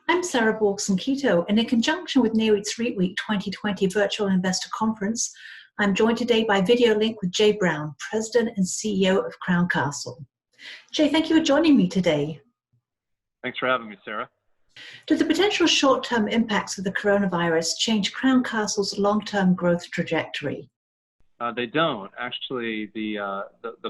I'm Sarah Borgson-Keto, and in conjunction with Nareit's REIT Week 2020 Virtual Investor Conference, I'm joined today by video link with Jay Brown, President and CEO of Crown Castle. Jay, thank you for joining me today. Thanks for having me, Sarah. Do the potential short-term impacts of the coronavirus change Crown Castle's long-term growth trajectory? They don't. Actually, the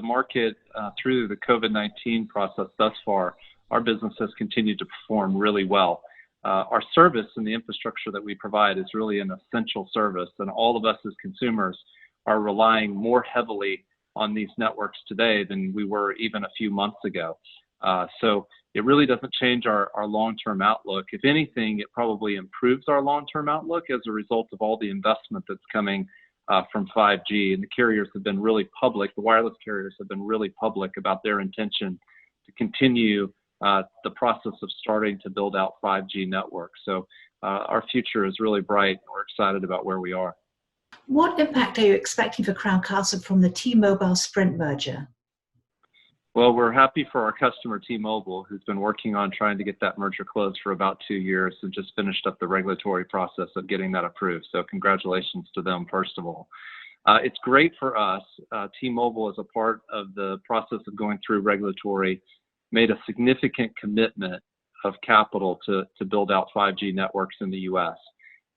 market through the COVID-19 process thus far, our business has continued to perform really well. Our service and the infrastructure that we provide is really an essential service, and all of us as consumers are relying more heavily on these networks today than we were even a few months ago. So it really doesn't change our long-term outlook. If anything, it probably improves our long-term outlook as a result of all the investment that's coming from 5G. And the carriers have been really public, the wireless carriers have been really public about their intention to continue the process of starting to build out 5G networks. So our future is really bright, and we're excited about where we are. What impact are you expecting for Crown Castle from the T-Mobile Sprint merger? Well, we're happy for our customer T-Mobile, who's been working on trying to get that merger closed for about 2 years and just finished up the regulatory process of getting that approved. So congratulations to them, first of all. It's great for us. T-Mobile, as a part of the process of going through regulatory, made a significant commitment of capital to build out 5G networks in the U.S.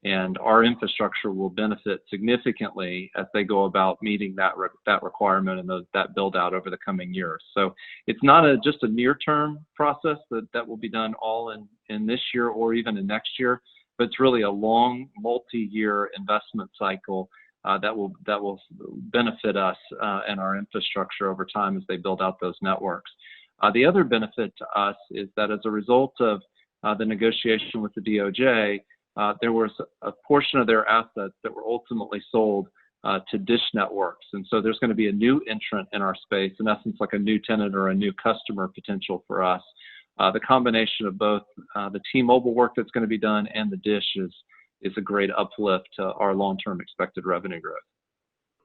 And our infrastructure will benefit significantly as they go about meeting that requirement and that build out over the coming years. So it's not just a near-term process that will be done all in this year or even in next year, but it's really a long, multi-year investment cycle that will benefit us and our infrastructure over time as they build out those networks. The other benefit to us is that as a result of the negotiation with the DOJ, there was a portion of their assets that were ultimately sold to Dish Networks. And so there's going to be a new entrant in our space, in essence, like a new tenant or a new customer potential for us. The combination of both the T-Mobile work that's going to be done and the Dish is a great uplift to our long-term expected revenue growth.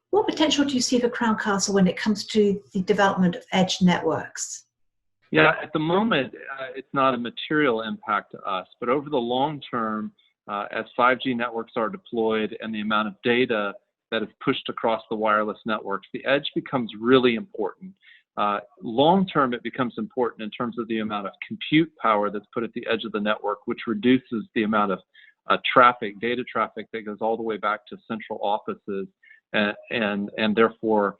What potential do you see for Crown Castle when it comes to the development of edge networks? Yeah, at the moment, it's not a material impact to us, but over the long term, as 5G networks are deployed and the amount of data that is pushed across the wireless networks, the edge becomes really important. Long term, it becomes important in terms of the amount of compute power that's put at the edge of the network, which reduces the amount of data traffic that goes all the way back to central offices and therefore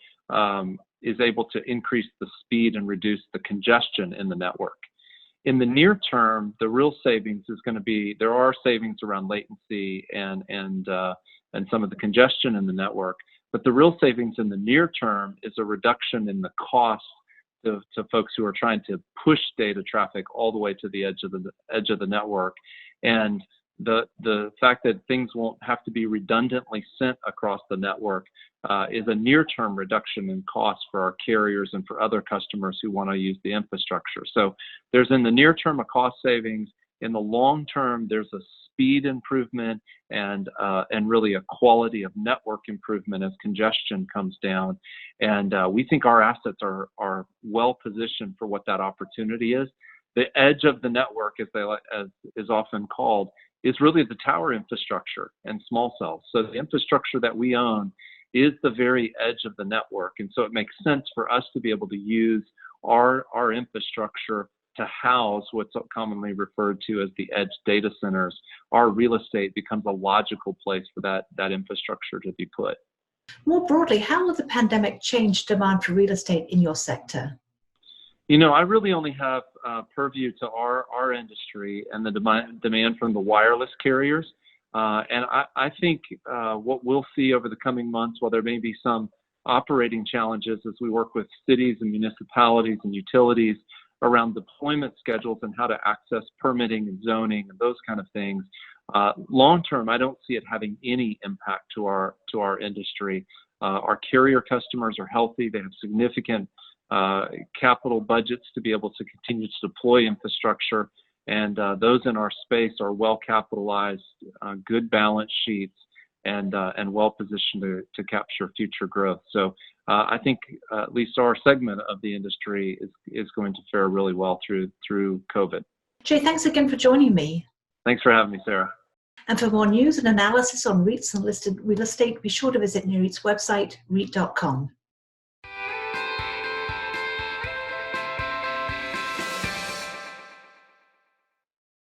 is able to increase the speed and reduce the congestion in the network. In the near term, the real savings is going to be, there are savings around latency and some of the congestion in the network, but the real savings in the near term is a reduction in the cost to folks who are trying to push data traffic all the way to the edge of the network. And the fact that things won't have to be redundantly sent across the network is a near-term reduction in cost for our carriers and for other customers who want to use the infrastructure. So there's in the near term a cost savings. In the long term, there's a speed improvement and really a quality of network improvement as congestion comes down. And we think our assets are well positioned for what that opportunity is. The edge of the network, as is often called, is really the tower infrastructure and small cells. So the infrastructure that we own is the very edge of the network. And so it makes sense for us to be able to use our infrastructure to house what's commonly referred to as the edge data centers. Our real estate becomes a logical place for that infrastructure to be put. More broadly, how will the pandemic change demand for real estate in your sector? You know, I really only have purview to our industry and the demand from the wireless carriers. And I think what we'll see over the coming months, while there may be some operating challenges as we work with cities and municipalities and utilities around deployment schedules and how to access permitting and zoning and those kind of things, long term, I don't see it having any impact to our industry. Our carrier customers are healthy. They have significant capital budgets to be able to continue to deploy infrastructure, and those in our space are well capitalized, good balance sheets, and well positioned to capture future growth. So I think at least our segment of the industry is going to fare really well through COVID. Jay, thanks again for joining me. Thanks for having me, Sarah. And for more news and analysis on REITs and listed real estate, be sure to visit NAREIT's website, REIT.com.